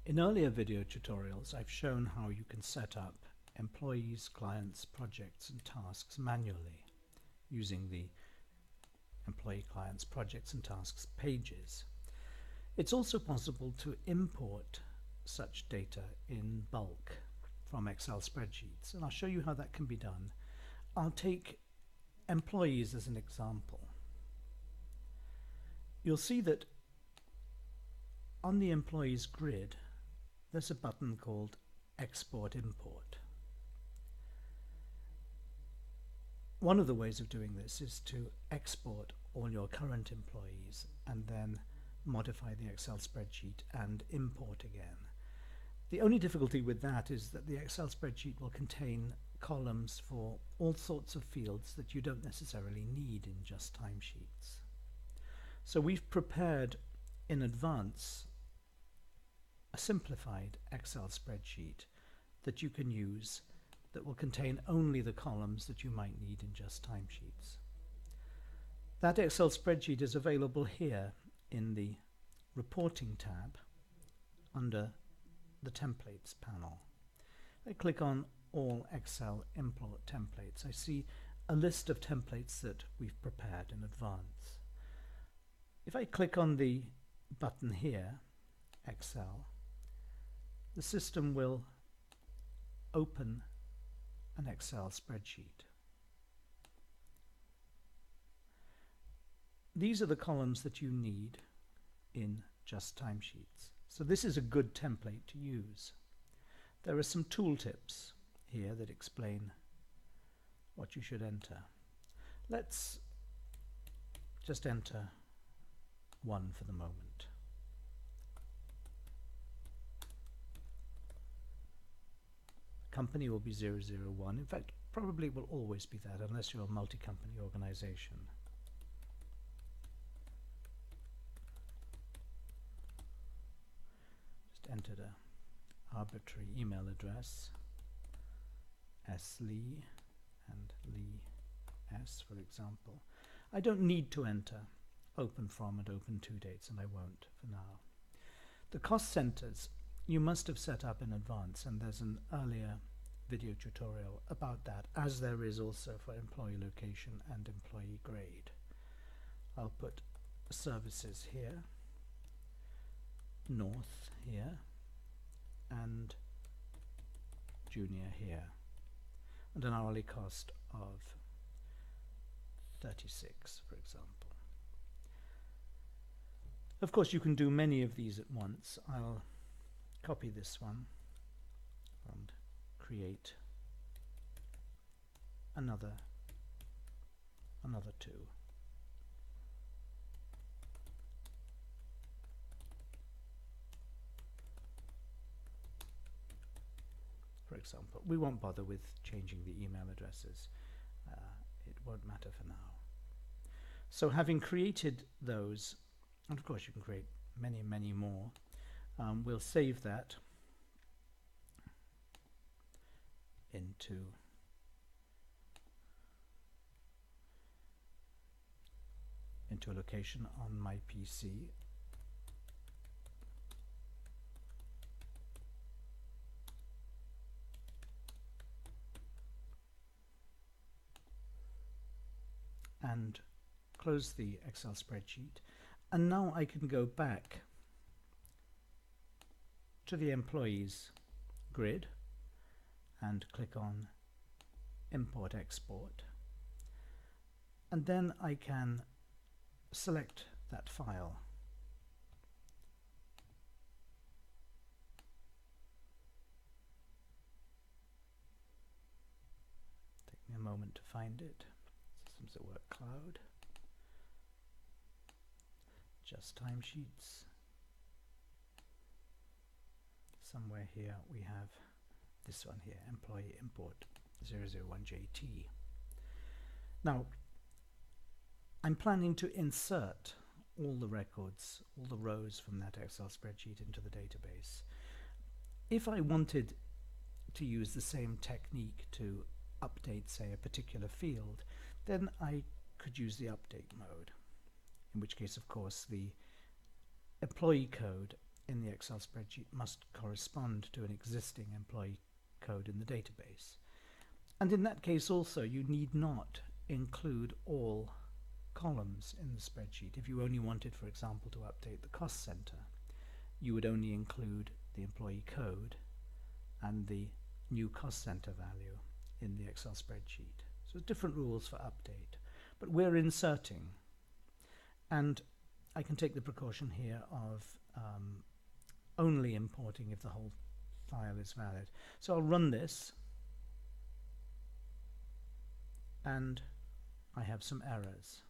In earlier video tutorials, I've shown how you can set up employees, clients, projects, and tasks manually using the employee, clients, projects, and tasks pages. It's also possible to import such data in bulk from Excel spreadsheets, and I'll show you how that can be done. I'll take employees as an example. You'll see that on the employees grid there's a button called Export Import. One of the ways of doing this is to export all your current employees and then modify the Excel spreadsheet and import again. The only difficulty with that is that the Excel spreadsheet will contain columns for all sorts of fields that you don't necessarily need in Just Timesheets. So we've prepared in advance a simplified Excel spreadsheet that you can use that will contain only the columns that you might need in Just Timesheets. That Excel spreadsheet is available here in the Reporting tab under the Templates panel. I click on All Excel Import Templates. I see a list of templates that we've prepared in advance. If I click on the button here, Excel, the system will open an Excel spreadsheet. These are the columns that you need in Just Timesheets. So this is a good template to use. There are some tooltips here that explain what you should enter. Let's just enter one for the moment. Company will be 001. In fact, probably it will always be that unless you're a multi-company organization. Just entered an arbitrary email address, slee and lee s, for example. I don't need to enter open from and open to dates, and I won't for now. The cost centers you must have set up in advance, and there's an earlier video tutorial about that, as there is also for employee location and employee grade. I'll put services here, North here, and junior here, and an hourly cost of 36, for example. Of course, you can do many of these at once. I'll copy this one and create another two. For example, we won't bother with changing the email addresses. It won't matter for now. So having created those, and of course you can create many, many more, we'll save that into a location on my PC. And close the Excel spreadsheet. And now I can go back to the employees grid and click on Import Export. And then I can select that file. Take me a moment to find it. Systems at Work Cloud. Just Timesheets. Somewhere here we have this one here, Employee Import 001JT. Now, I'm planning to insert all the records, all the rows from that Excel spreadsheet into the database. If I wanted to use the same technique to update, say, a particular field, then I could use the update mode, in which case, of course, the employee code in the Excel spreadsheet must correspond to an existing employee code in the database. And in that case also, you need not include all columns in the spreadsheet. If you only wanted, for example, to update the cost center, you would only include the employee code and the new cost center value in the Excel spreadsheet. So different rules for update. But we're inserting, and I can take the precaution here of only importing if the whole file is valid. So I'll run this, and I have some errors.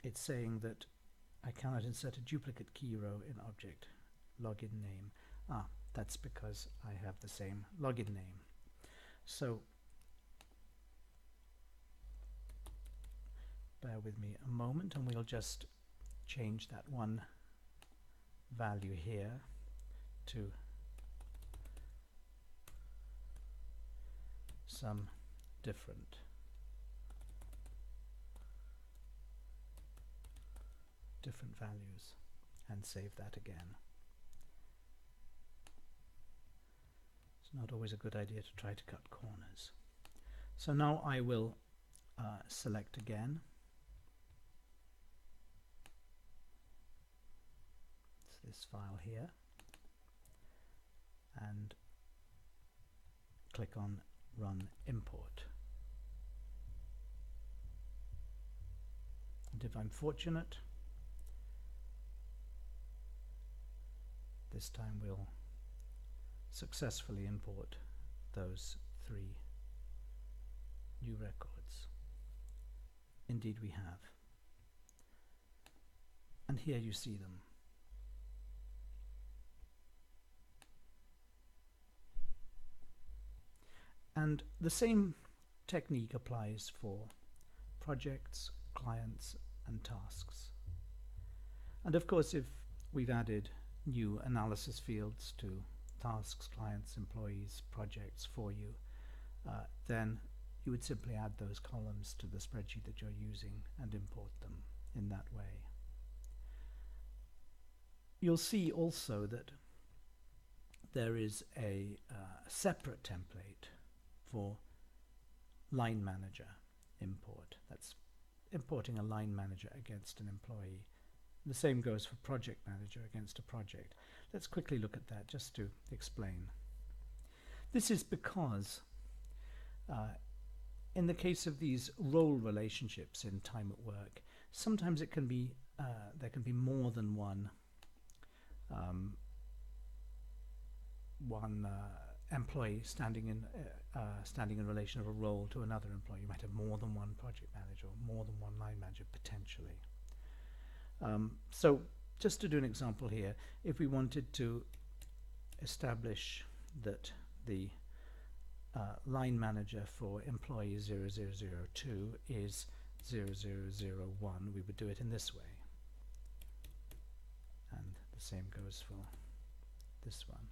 It's saying that I cannot insert a duplicate key row in object login name. That's because I have the same login name. So bear with me a moment and we'll just change that one value here to some different values and save that again. It's not always a good idea to try to cut corners. So now I will select again. It's this file here, and click on Run Import. And if I'm fortunate, this time we'll successfully import those 3 new records. Indeed we have. And here you see them. And the same technique applies for projects, clients, and tasks. And of course, if we've added new analysis fields to tasks, clients, employees, projects for you, then you would simply add those columns to the spreadsheet that you're using and import them in that way. You'll see also that there is a separate template for line manager import. That's importing a line manager against an employee. The same goes for project manager against a project. Let's quickly look at that just to explain. This is because in the case of these role relationships in time at work, sometimes it can be there can be more than one employee standing in relation of a role to another employee. You might have more than one project manager or more than one line manager potentially. So just to do an example here, if we wanted to establish that the line manager for employee 0002 is 0001, we would do it in this way. And the same goes for this one.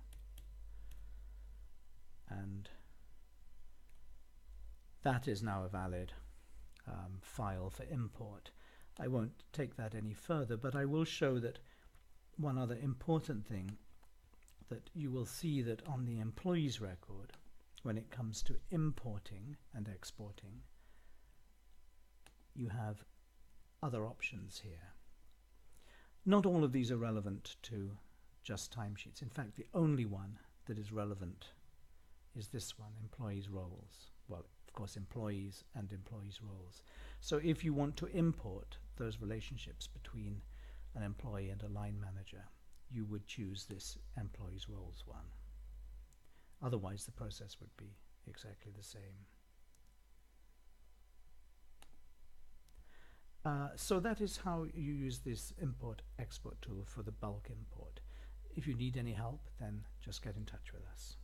And that is now a valid file for import. I won't take that any further, but I will show that one other important thing, that you will see that on the employees record, when it comes to importing and exporting, you have other options here. Not all of these are relevant to Just Timesheets. In fact, the only one that is relevant is this one, employees roles. Well, of course, employees and employees roles. So if you want to import those relationships between an employee and a line manager, you would choose this employees roles one. Otherwise, the process would be exactly the same. So that is how you use this import-export tool for the bulk import. If you need any help, then just get in touch with us.